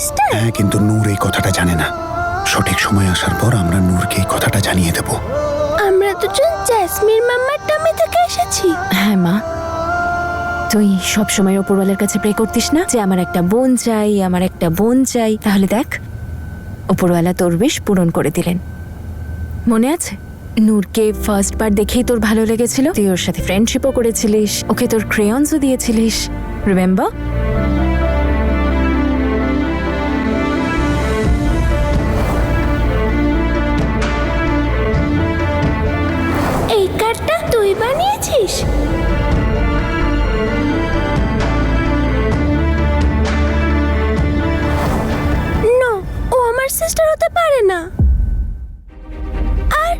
Sister? হ্যাঁ, কিন্তু নূর এই কথাটা জানে না। সঠিক সময় আসার পর আমরা নূরকে এই কথাটা জানিয়ে দেব। আমরা দুজন জ্যাসমিন মাম্মার টামি থেকে এসেছি। হ্যাঁ মা, তুই সবসময় ওপরওয়ালার কাছে প্রে করতিস না যে আমার একটা বোন চাই, আমার একটা বোন চাই। তাহলে দেখ, ওপরওয়ালা তোর উইশ পূরণ করে দিলেন। মনে আছে নূরকে ফার্স্ট বার দেখেই তোর ভালো লেগেছিল? তুই ওর সাথে ফ্রেন্ডশিপও করেছিলিস, ওকে তোর ক্রেয়ন্সও দিয়েছিলিস, রিমেম্বার? এই কার্ডটা তুই বানিয়েছিস? নো, ও আমার সিস্টার হতে পারে না। আর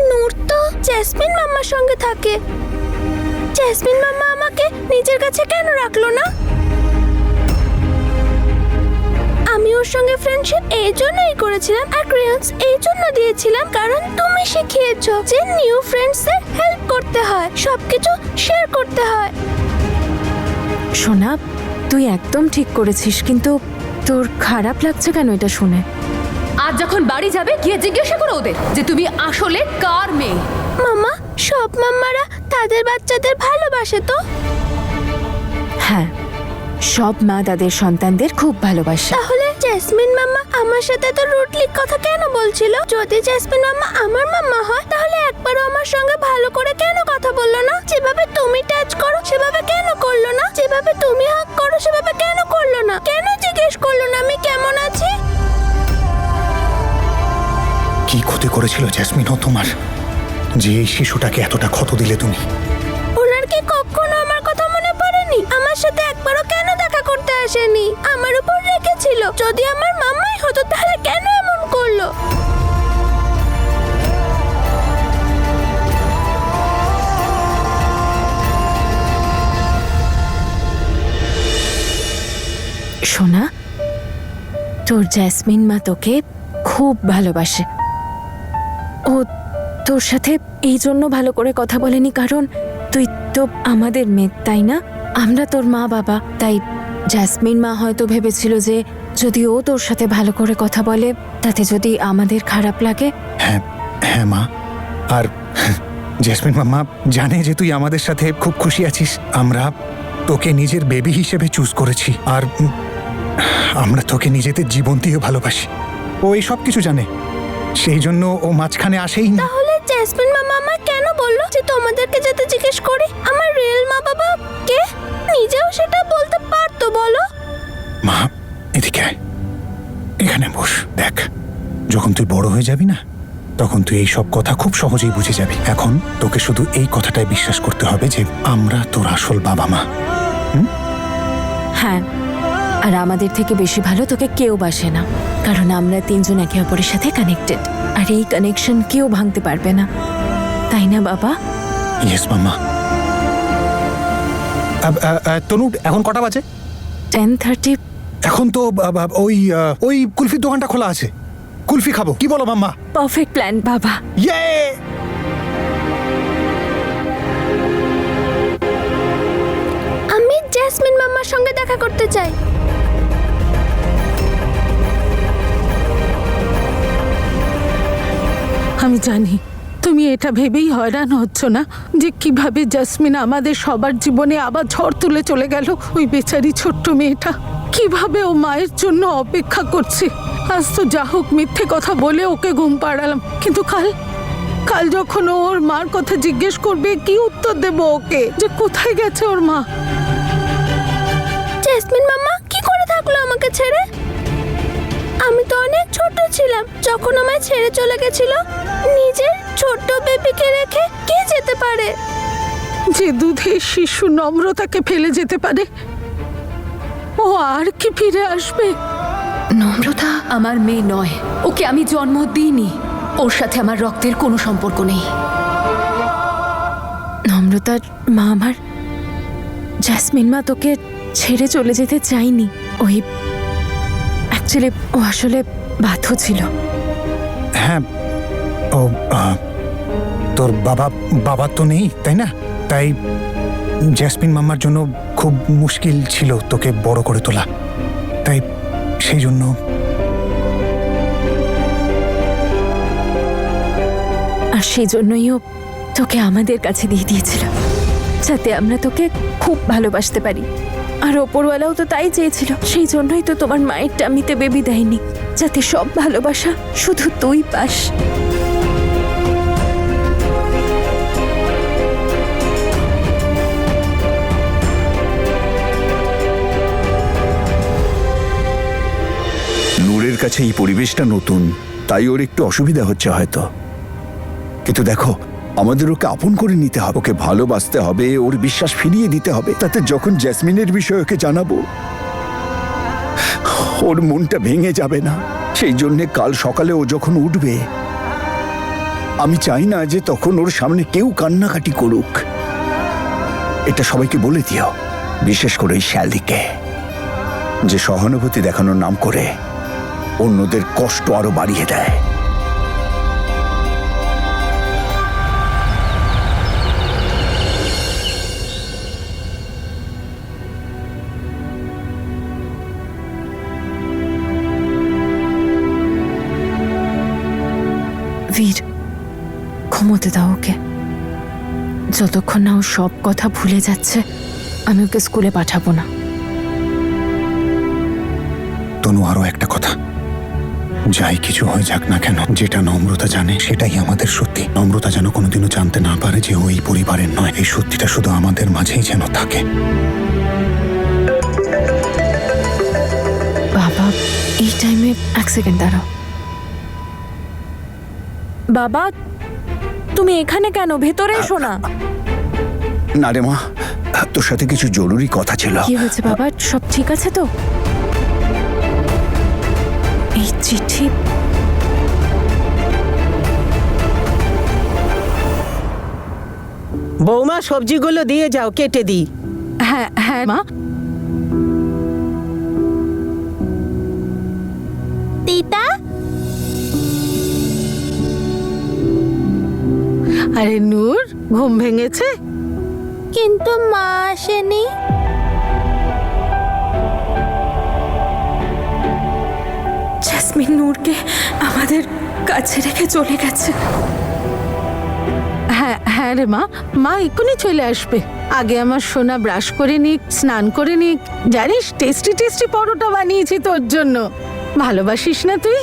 নূর তো জ্যাসমিন মাম্মার সঙ্গে থাকে। জ্যাসমিন মাম্মা আমাকে নিজের কাছে কেন রাখলো না? আমি ওর সঙ্গে ফ্রেন্ডশিপ এই জন্যই করেছিলাম, আর ক্রেয়ন্স এই জন্য দিয়েছিলাম কারণ তুমি শিখিয়েছো যে নিউ ফ্রেন্ডসদের হেল্প করতে হয়, সবকিছু শেয়ার করতে হয়। সোনা, তুই একদম ঠিক করেছিস, কিন্তু তোর খারাপ লাগছে কেন এটা শুনে? আজ যখন বাড়ি যাবে গিয়ে জিজ্ঞাসা করো ওদের যে তুমি আসলে কার মেয়ে। মামা, সব মাম্মারা তাদের বাচ্চাদের ভালোবাসে তো? হ্যাঁ, সব মা তাদের সন্তানদের খুব ভালোবাসে। তাহলে জ্যাসমিন মাম্মা আমার সাথে তো রুটলি কথা কেন বলছিল? যদি জ্যাসমিন মাম্মা আমার মাম্মা হয় তাহলে একবারও আমার সঙ্গে ভালো করে কেন কথা বললো না? যেভাবে তুমি টাচ করো সেভাবে কেন করলো না? যেভাবে তুমি হাগ করো সেভাবে কেন করলো না? কেন জিজ্ঞেস করলো না আমি কেমন আছি? কি ক্ষতি করেছিল জ্যাসমিন ও তোমার, যে এই শিশুটাকে এতটা ক্ষত দিলে তুমি? ওনার কি কখনো আমার কথা মনে পড়েনি? আমার সাথে একবারও কেন দেখা করতে আসেনি? আমার উপর রেখেছিল। যদি আমার মাম্মাই হতো তাহলে কেন এমন করলো? সোনা, তোর জ্যাসমিন মা তোকে খুব ভালোবাসে। ও তোর সাথে এই জন্য ভালো করে কথা বলেনি কারণ তুই তো আমাদের মেয়ে, তাই না? আমরা তোর মা বাবা। তাই জ্যাসমিন মা হয়তো ভেবেছিল যে যদি ও তোর সাথে ভালো করে কথা বলে তাতে যদি আমাদের খারাপ লাগে। হ্যাঁ হ্যাঁ মা, আর জ্যাসমিন মাম্মা জানে যে তুই আমাদের সাথে খুব খুশি আছিস। আমরা তোকে নিজের বেবি হিসেবে চুজ করেছি, আর আমরা তোকে নিজেদের জীবন দিয়ে ভালোবাসি। ও এই সব কিছু জানে, সেই জন্য ও মাঝখানে আসেই না। তাহলে জ্যাসমিন মামা আমায় কেন বললো যে তোমাদেরকে যেতে জিজ্ঞেস করি? আমার রিয়েল মা বাবা কে? নিজেও সেটা বলতে পারতো, বলো। মা, এদিকে আয়, এখানে বস। দেখ, যখন তুই বড় হয়ে যাবি না তখন তুই এই সব কথা খুব সহজেই বুঝে যাবি। এখন তোকে শুধু এই কথাটাই বিশ্বাস করতে হবে যে আমরা তোর আসল বাবা মা। হ্যাঁ, আর আমাদের থেকে বেশি ভালো তোকে কেউ বাসে না, কারণ আমরা তিনজন একে অপরের সাথে কানেক্টেড, আর এই কানেকশন কেউ ভাঙতে পারবে না, তাই না বাবা? ইয়েস মাম্মা। তনু, এখন কটা বাজে? 10:30। এখন তো ওই কুলফির দোকানটা খোলা আছে, কুলফি খাবো। কি বলো মাম্মা? পারফেক্ট প্ল্যান বাবা। ইয়ে! আমি জ্যাসমিন মাম্মার সঙ্গে দেখা করতে চাই। আমি জানি তুমি এটা ভেবেই হয়রান হচ্ছ না যে কিভাবে জাসমিন আমাদের সবার জীবনে আবার ঝড় তুলে চলে গেল। ওই বেচারি ছোট্ট মেয়েটা কিভাবে ও মায়ের জন্য অপেক্ষা করছে। আজ তো যা হোক মিথ্যে কথা বলে ওকে ঘুম পাড়ালাম, কিন্তু কাল যখন ও ওর মার কথা জিজ্ঞেস করবে কি উত্তর দেব ওকে, যে কোথায় গেছে ওর মা? জ্যাসমিন মাম্মা কি করে থাকলো আমাকে ছেড়ে? আমি তো অনেক ছোট ছিলাম যখন আমায় ছেড়ে চলে গেছিল। নিজের ছোট্ট বেবিকে রেখে কে যেতে পারে? যে দুধের শিশু নম্রতাকে ফেলে যেতে পারে, ও আর কি ফিরে আসবে? নম্রতা আমার মেয়ে নয়, ওকে আমি জন্ম দিইনি, ওর সাথে আমার রক্তের কোনো সম্পর্ক নেই। নম্রতার মা আমার, জ্যাসমিন মা তোকে ছেড়ে চলে যেতে চাইনি। ওই অ্যাকচুয়ালি ও আসলে বাধ্য ছিল। হ্যাঁ, ও তোর বাবা তো নেই, তাই না? তাই জ্যাসমিন মাম্মার জন্য খুব মুশকিল ছিল তোকে বড় করে তোলা। তাই সেই জন্য আর সেই জন্যই ও তোকে আমাদের কাছে দিয়ে দিয়েছিল, যাতে আমরা তোকে খুব ভালোবাসতে পারি। আর ওপরওয়ালাও তো তাই চেয়েছিল, সেই জন্যই তো তোমার মায়ের টামিতে বেবি দেয়নি, যাতে সব ভালোবাসা শুধু তুই পাস। নূরের কাছে এই পরিবেশটা নতুন, তাই ওর একটু অসুবিধা হচ্ছে হয়তো। কিন্তু দেখো, আমাদের ওকে আপন করে নিতে হবে, ওকে ভালোবাসতে হবে, ওর বিশ্বাস ফিরিয়ে দিতে হবে। তাতে যখন জেসমিনের বিষয়ে ওকে জানাবো, ওর মনটা ভেঙে যাবে না। সেই জন্যে কাল সকালে ও যখন উঠবে, আমি চাই না যে তখন ওর সামনে কেউ কান্নাকাটি করুক। এটা সবাইকে বলে দিও, বিশেষ করে ওই শ্যালিকে, যে সহানুভূতি দেখানোর নাম করে অন্যদের কষ্ট আরো বাড়িয়ে দেয়। বীর, ঘুমোতে দাও ওকে। যতক্ষণ না ও সব কথা ভুলে যাচ্ছে, আমি ওকে স্কুলে পাঠাবো না। তনু, আরো একটা কথা, যাই কিছু হয়ে যাক না কেন, যেটা নম্রতা জানে সেটাই আমাদের সত্যি। নম্রতা যেন কোনোদিনও জানতে না পারে যে ওই পরিবারের নয়। এই সত্যিটা শুধু আমাদের মাঝেই যেন থাকে। বাবা, এই টাইমে এক সেকেন্ড দাঁড়াও। বাবা, তুমি এখানে কেন? ভেতরে এসো না। না রে মা, তোর সাথে কিছু জরুরি কথা ছিল। কি হয়েছে বাবা? সব ঠিক আছে তো? এই চিঠি, বৌমা সবজিগুলো দিয়ে যাও, কেটে দিই। হ্যাঁ হ্যাঁ মা। দিদা, আরে নূর, ঘুম ভেঙেছে? কিন্তু মা আসেনি। জেসমিন নূরকে আমাদের কাছে রেখে চলে গেছে। হ্যাঁ হ্যাঁ রে মা, মা এক্ষুনি চলে আসবে। আগে আমার সোনা ব্রাশ করে নিক, স্নান করে নিক। জানিস, টেস্টি টেস্টি পরোটা বানিয়েছি তোর জন্য। ভালোবাসিস না তুই?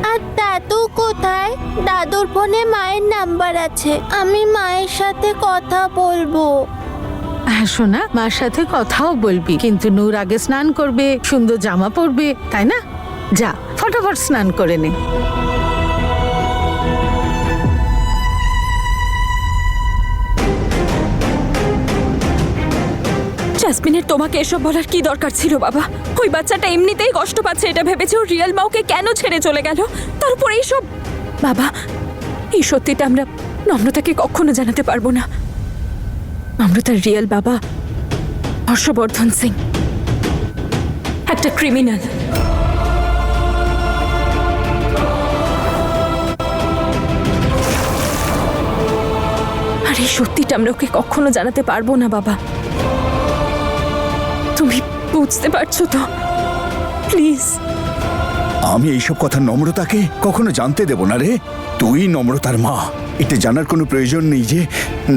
আর দাদু কোথায়? দাদুর ফোনে মায়ের নাম্বার আছে, আমি মায়ের সাথে কথা বলবো। হ্যাঁ সোনা, মার সাথে কথাও বলবি, কিন্তু নূর আগে স্নান করবে, সুন্দর জামা পরবে, তাই না? যা ফটাফট স্নান করে নে। জাসমিনের তোমাকে এসব বলার কি দরকার ছিল বাবা? ওই বাচ্চাটা এমনিতেই কষ্ট পাচ্ছে, এটা ভেবেছে ওর রিয়েল মাওকে কেন ছেড়ে চলে গেল। তার উপর এইসব। বাবা, এই সত্যিটা আমরা নম্রতাকে কখনো জানাতে পারবো না। নম্রতার রিয়েল বাবা হর্ষবর্ধন সিং, একটা ক্রিমিনাল। আর এই সত্যিটা আমরা ওকে কখনো জানাতে পারবো না বাবা। তুমি বুঝতে পারছো তো? প্লিজ। আমি এইসব কথা নম্রতাকে কখনো জানতে দেব না রে। তুই নম্রতার মা, এটা জানার কোনো প্রয়োজন নেই যে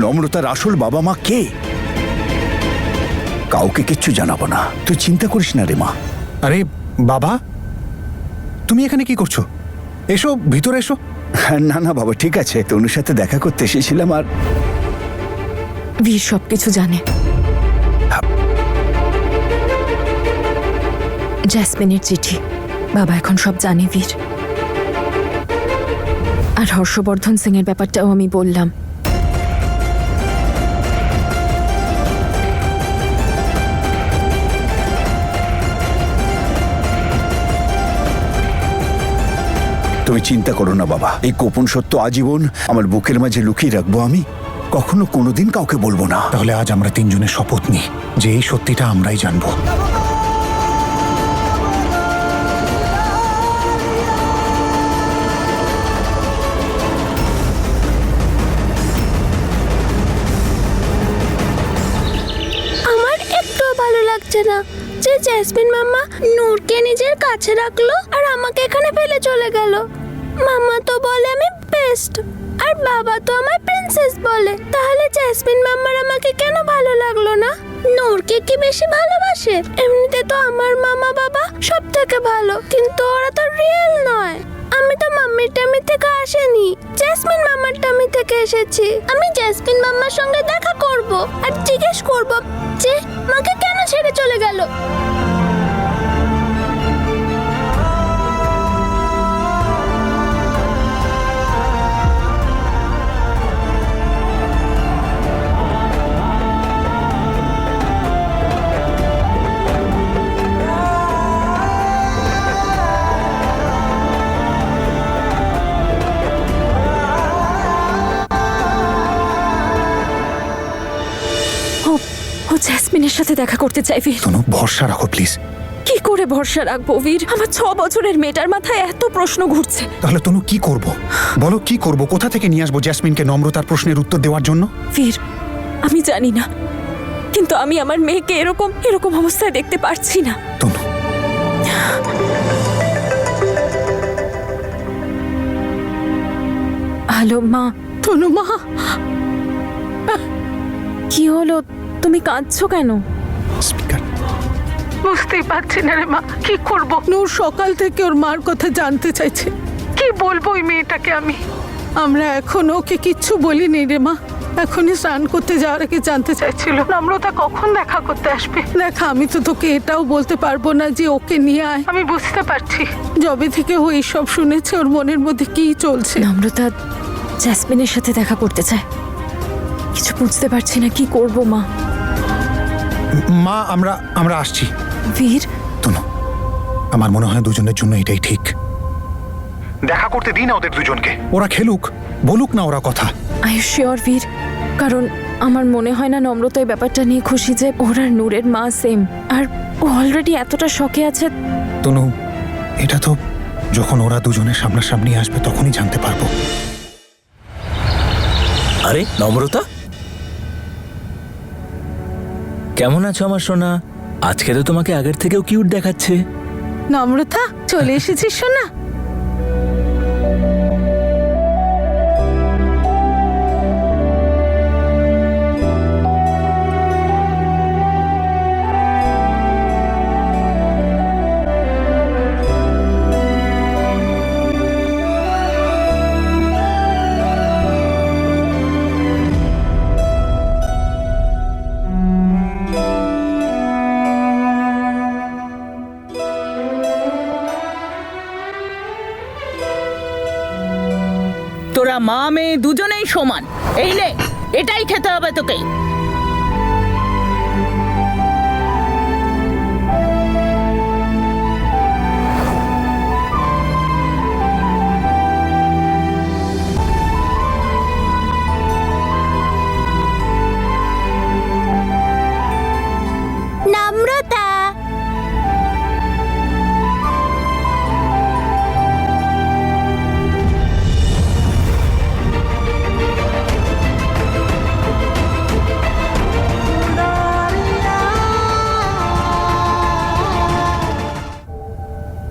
নম্রতার আসল বাবা মা কে। কাউকে কিচ্ছু জানাবো না, তুই চিন্তা করিস না রে মা। আরে বাবা, তুমি এখানে কি করছো? এসো, ভিতরে এসো। না না বাবা, ঠিক আছে, তনুর সাথে দেখা করতে এসেছিলাম। আর বীর সবকিছু জানে। জেসমিনের চিঠি, বাবা এখন সব জানে বীর। আর হর্ষবর্ধন সিং এর ব্যাপারটাও আমি বললাম। তুমি চিন্তা করো না বাবা, এই গোপন সত্য আজীবন আমার বুকের মাঝে লুকিয়ে রাখবো। আমি কখনো কোনোদিন কাউকে বলবো না। তাহলে আজ আমরা তিনজনের শপথ নিই যে এই সত্যিটা আমরাই জানবো। আমার একটু ভালো লাগছে লাগছে না যে জেসমিন মাম্মা নূরকে নিজের কাছে রাখলো আর আমাকে এখানে ফেলে চলে গেল। মাম্মা তো বলে আমি বেস্ট, আর বাবা তো আমায় প্রিন্সেস বলে। তাহলে জেসমিন মাম্মার আমাকে কেন ভালো লাগলো না? নূরকে কি বেশি ভালোবাসে? এমনিতে তো আমার মামা বাবা সব থেকে ভালো, কিন্তু ওরা তো রিয়েল নয়। আমি তো মাম্মির টামি থেকে আসেনি, জেসমিন মাম্মার টামি থেকে এসেছি। আমি জেসমিন মাম্মার সঙ্গে দেখা করব আর জিজ্ঞেস করব যে মাকে কেন ছেড়ে চলে গেল। ও জ্যাসমিনের সাথে দেখা করতে চাই বীর। তনু ভরসা রাখো প্লিজ। কি করে ভরসা রাখবো বীর? আমার 6 বছরের মেয়েটার মাথায় এত প্রশ্ন ঘুরছে। তাহলে তনু কি করব? বলো কি করব? কোথা থেকে নিয়ে আসবো জেসমিনকে নম্রতার প্রশ্নের উত্তর দেওয়ার জন্য? বীর, আমি জানি না, কিন্তু আমি আমার মেয়েকে এরকম অবস্থায় দেখতে পারছি না। তনু, হ্যালো মা। তনু মা, কি হলো? তুমি কাঁদছো কেন? স্পিকার। বুঝতেই পারছি না রে মা, কি করব? নূর সকাল থেকে ওর মার কথা জানতে চাইছে। কি বলবো ওই মেয়েটাকে আমি? আমরা এখনো ওকে কিচ্ছু বলিনি রে মা। এখনই স্নান করতে যাওয়ার আগে জানতে চাইছিল নম্রতা কখন দেখা করতে আসবে। দেখা, আমি তো তোকে এটাও বলতে পারবো না যে ওকে নিয়ে আয়। আমি বুঝতে পারছি যবে থেকে ও এইসব শুনেছে ওর মনের মধ্যে কি চলছে। নম্রতা জ্যাসমিনের সাথে দেখা করতে চায়, কিছু বুঝতে পারছি না কি করব মা। মা, আমরা আসছি। বীর, তনু, আমার মনে হয় দুজনের জন্য এটাই ঠিক। দেখা করতে দিই না ওদের দুজনকে, ওরা খেলুক, বলুক না ওরা কথা। আই ইউ শিওর বীর? কারণ আমার মনে হয় না নম্রতা এই ব্যাপারটা নিয়ে খুশি যে ওর আর নূরের মা সেম, আর ও অলরেডি এতটা শকে আছে। তনু, এটা তো যখন ওরা দুজনের সামনাসামনি আসবে তখনই জানতে পারবো। আরে নম্রতা, কেমন আছো আমার সোনা? আজকে তো তোমাকে আগের থেকেও কিউট দেখাচ্ছে। নম্রতা, চলে এসেছিস সোনা? তোরা মা মেয়ে দুজনেই সমান। এই নে, এটাই খেতে হবে তোকে। নম্রতা,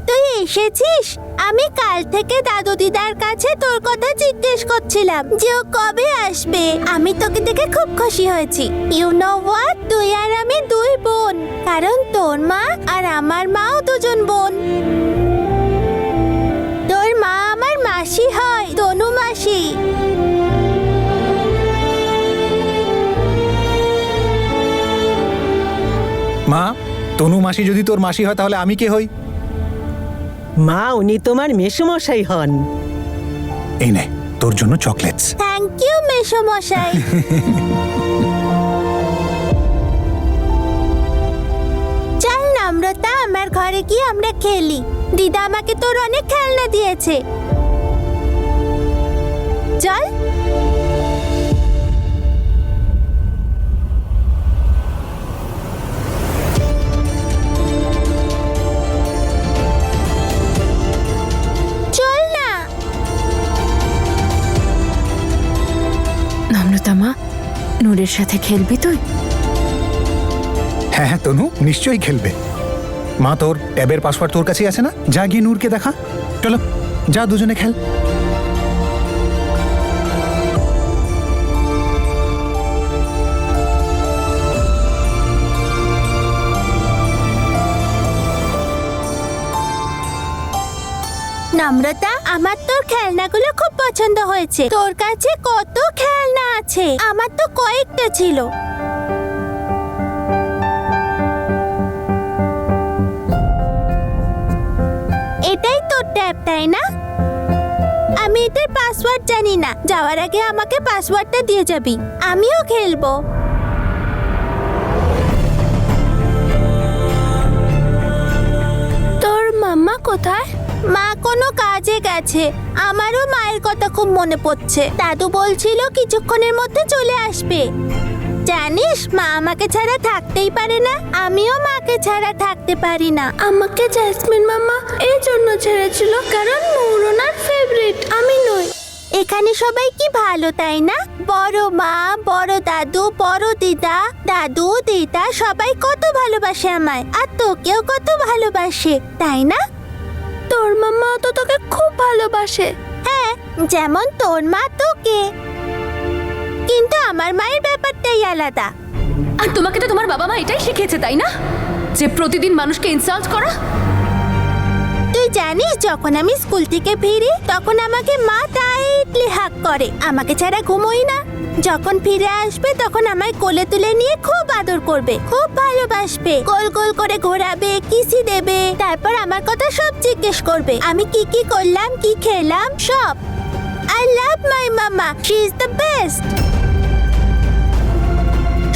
তুই এসেছিস? আমি কাল থেকে দাদু দিদার কাছে তোর কথা জিজ্ঞেস করছিলাম যে ও কবে আসবে। আমি তোকে দেখে খুব খুশি হয়েছি। ইউ নো হোয়াট, তুই আর আমি দুই বোন, কারণ তোর মা আর আমার মাও দুজন বোন। তোর মা আমার মাসি হয়, তনু মাসি। মা, তনু মাসি যদি তোর মাসি হয় তাহলে আমি কে হই? মা, উনি তোমার মেসোমশাই হন। এই নে তোর জন্য চকলেটস। Thank you মেসোমশাই। চল নম্রতা, আমার ঘরে গিয়ে আমরা খেলি। দিদা আমাকে তোর অনেক খেলনা দিয়েছে। চল। চল না। নম্রতা মা, নূরের সাথে খেলবি তুই? হ্যাঁ হ্যাঁ তনু নিশ্চয়ই খেলবে। মা তোর ট্যাবের পাসওয়ার্ড তোর কাছেই আছে না? যা গিয়ে নূরকে দেখা। চলো যা দুজনে খেল। নম্রতা, আমার তোর খেলনাগুলো খুব পছন্দ হয়েছে। তোর কাছে কত খেলনা আছে, আমার তো কয়েকটা ছিল। এটাই তোর ট্যাব, তাই না? আমি এটার পাসওয়ার্ড জানি না। যাওয়ার আগে আমাকে পাসওয়ার্ডটা দিয়ে যাবি, আমিও খেলবো। তোর মাম্মা কোথায়? মা কোনো কাজে গেছে। আমারও মায়ের কথা খুব মনে পড়ছে। দাদু বলছিল কিছুক্ষণের মধ্যে চলে আসবে। জানিস, মা আমাকে ছাড়া থাকতেই পারে না, আমিও মাকে ছাড়া থাকতে পারি না। আমাকে জেসমিন মামা এই জন্য ছেড়েছিল কারণ নূর ওনার ফেভারিট, আমি নই। এখানে সবাই কি ভালো, তাই না? বড় মা, বড় দাদু, বড় দিদা, দাদু দিদা সবাই কত ভালোবাসে আমায়, আর তোকেও কত ভালোবাসে, তাই না? তোর মামা তো তোকে খুব ভালোবাসে। হ্যাঁ, যেমন তোর মা তোকে। কিন্তু আমার মায়ের ব্যাপারটাই আলাদা। আর তোমাকে তো তোমার বাবা মা এটাই শিখিয়েছে, তাই না? যে প্রতিদিন মানুষকে ইনসাল্ট করা। তুই জানিস, যখন আমি স্কুল থেকে ফিরি তখন আমাকে মা টাইটলি হাগ করে, আমাকে ছাড়া ঘুমোই না। যখন ফিরে আসবে তখন আমায় কোলে তুলে নিয়ে খুব আদর করবে, খুব ভালোবাসবে, গোল গোল করে ঘোরাবে, কিসি দেবে, তারপর আমার কথা সব জিজ্ঞেস করবে, আমি কি কি করলাম, কি খেলাম, সব। আই লাভ মাই মামা, শি ইজ দ্য বেস্ট।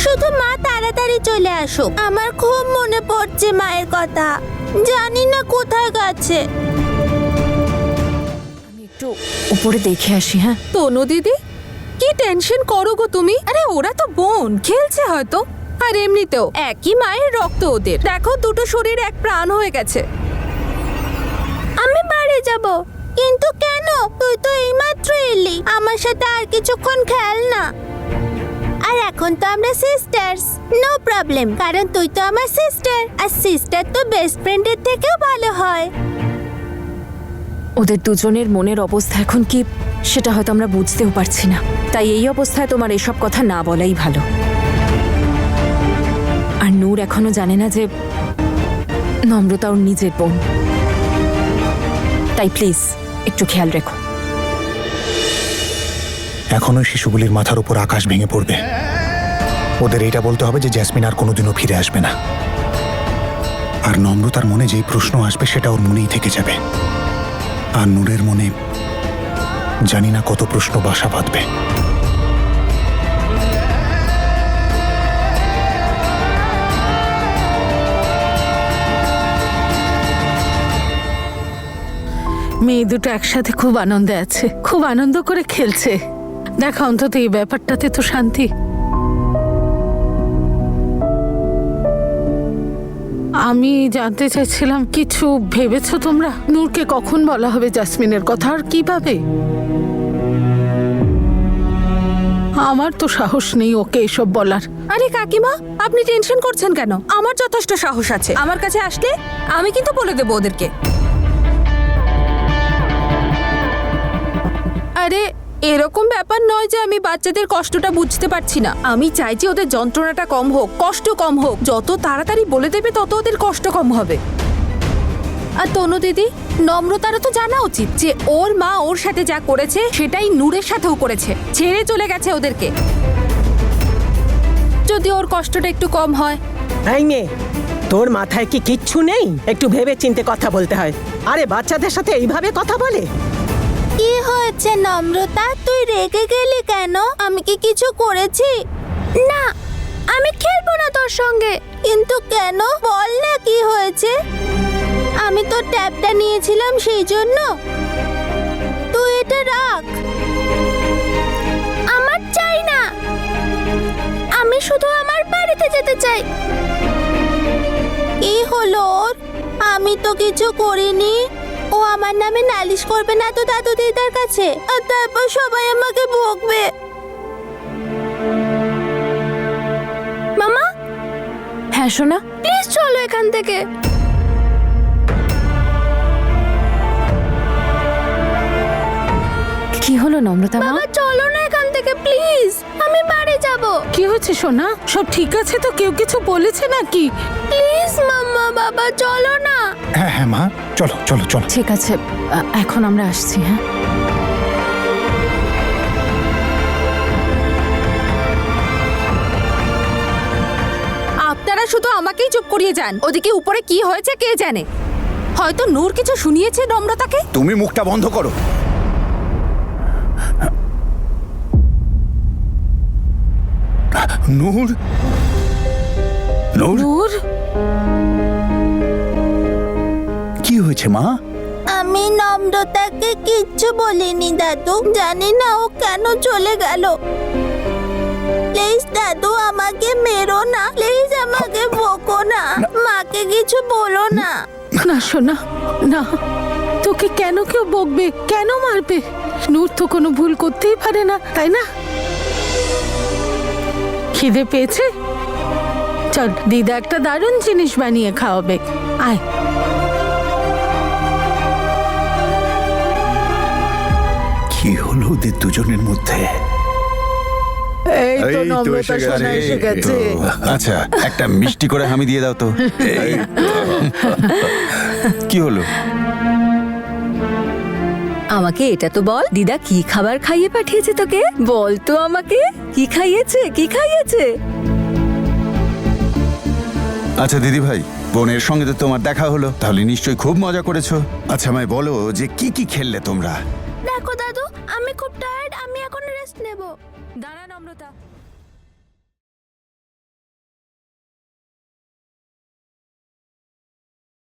শুধু মা তাড়াতাড়ি চলে আসুক, আমার খুব মনে পড়ছে মায়ের কথা। জানি না কোথায় গেছে। আমি একটু উপরে দেখে আসি। হ্যাঁ তনু দিদি, কি টেনশন করো গো তুমি? আরে ওরা তো বোন, খেলছে হয়তো। আর এমনিতেও একই মায়ের রক্ত ওদের। দেখো, দুটো শরীর এক প্রাণ হয়ে গেছে। আমি বাড়ি যাব। কিন্তু কেন? তুই তো এইমাত্র এলি, আমার সাথে আর কিছুক্ষণ খেল না। আর এখন তো আমরা সিস্টার্স, নো প্রবলেম, কারণ তুই তো আমার সিস্টার, আর সিস্টার তো বেস্ট ফ্রেন্ডের থেকেও ভালো হয়। ওদের দুজনের মনের অবস্থা এখন কি সেটা হয়তো আমরা বুঝতেও পারছি না, তাই এই অবস্থায় তোমার এসব কথা না বলাই ভালো। আর নূর এখনো জানে না যে নম্রতা ওর নিজের বোন, তাই প্লিজ একটু খেয়াল রেখো। এখন ওই শিশুগুলির মাথার উপর আকাশ ভেঙে পড়বে। ওদের এটা বলতে হবে যে জেসমিন আর কোনোদিনও ফিরে আসবে না। আর নম্রতার মনে যেই প্রশ্ন আসবে সেটা ওর মনেই থেকে যাবে। আর নূরের মনে জানি না কত প্রশ্ন বাসা বাঁধবে। মেয়ে দুটো একসাথে খুব আনন্দে আছে, খুব আনন্দ করে খেলছে। দেখো, অন্তত এই ব্যাপারটাতে তো শান্তি। আমি জানতে চাইছিলাম, কিছু ভেবেছো তোমরা? নূরকে কখন বলা হবে জেসমিনের কথা, আর কিভাবে? আমার তো সাহস নেই ওকে এসব বলার। আরে কাকিমা, আপনি টেনশন করছেন কেন? আমার যথেষ্ট সাহস আছে। আমার কাছে আসলে আমি কিন্তু বলে দেবো ওদেরকে। আরে এরকম ব্যাপার নয় যে আমি বাচ্চাদের কষ্টটা বুঝতে পারছি না। আমি চাই যে ওদের যন্ত্রণাটা কম হোক, কষ্ট কম হোক। যত তাড়াতাড়ি বলে দেবে তত ওদের কষ্ট কম হবে। আর তনু দিদি, নম্রতারও তো জানা উচিত যে ওর মা ওর সাথে যা করেছে সেটাই নূরের সাথেও করেছে, ছেড়ে চলে গেছে ওদেরকে। যদি ওর কষ্টটা একটু কম হয়। এই মেয়ে, তোর মাথায় কি কিচ্ছু নেই? একটু ভেবে চিন্তে কথা বলতে হয়। আরে বাচ্চাদের সাথে এইভাবে কথা বলে? কি হয়েছে নম্রতা, তুই রেগে গেলি কেন? আমি কি কিছু করেছি? না, আমি খেলবো না তোর সঙ্গে। কিন্তু কেন? বল না কি হয়েছে। আমি তোর ট্যাবটা নিয়েছিলাম সেই জন্য। তুই এটা রাখ। আমার চাই না, আমি শুধু আমার বাড়িতে যেতে চাই। কি হলো ওর? আমি তো কিছু করিনি। ও আমার নামে নালিশ করবে না তো দাদু দিদার কাছে, আর তারপর সবাই আমাকে বকবে। মামা, হ্যাঁ হ্যাঁ সোনা, প্লিজ চলো এখান থেকে। কি হলো নম্রতা মা? বাবা চলো না এখান থেকে প্লিজ, আমি বাড়ি যাব। কি হয়েছে সোনা? সব ঠিক আছে তো? কেউ কিছু বলেছে নাকি? প্লিজ মাম্মা, বাবা চলো না। হ্যাঁ হ্যাঁ মা, চলো চলো চলো। ঠিক আছে, এখন আমরা আসছি। হ্যাঁ, আপনারা শুধু আমাকেই চুপ করিয়ে যান। ওদিকে উপরে কি হয়েছে কে জানে। হয়তো নূর কিছু শুনিয়েছে নম্রতাকে। তুমি মুখটা বন্ধ করো। নূর, নূর, নূর, কি হয়েছে মা? আমি নম্রতাকে কিচ্ছু বলিনি দাদু, জানি না ও কেন চলে গেল। প্লিজ দাদু আমাকে মেরো না, প্লিজ আমাকে বকো না, মাকে কিছু বলো না। না সোনা, না। তোকে কেন কেউ বকবে, কেন মারবে? নূর তো কোনো ভুল করতেই পারে না, তাই না? খিদে পেয়েছে? চল, দিদা একটা দারুণ জিনিস বানিয়ে খাওয়াবে। আয়। কি হলো ওদের দুজনের মধ্যে? এই তো নম্রতা সোনা এসে গেছে। আচ্ছা, একটা মিষ্টি করে হামি দিয়ে দাও তো। কি হলো? আমাকে এটা তো বল, দিদা কি খাবার খাইয়ে পাঠিয়েছে তোকে? বল তো আমাকে, কি খাইয়েছে, কি খাইয়েছে? আচ্ছা দিদি ভাই, বোনের সঙ্গে তো তোমার দেখা হলো, তাহলে নিশ্চয়ই খুব মজা করেছো। আচ্ছা আমায় বলো যে কি কি খেললে তোমরা? দেখো দাদু, আমি খুব টায়ার্ড, আমি এখন রেস্ট নেব। দাঁড়া নম্রতা,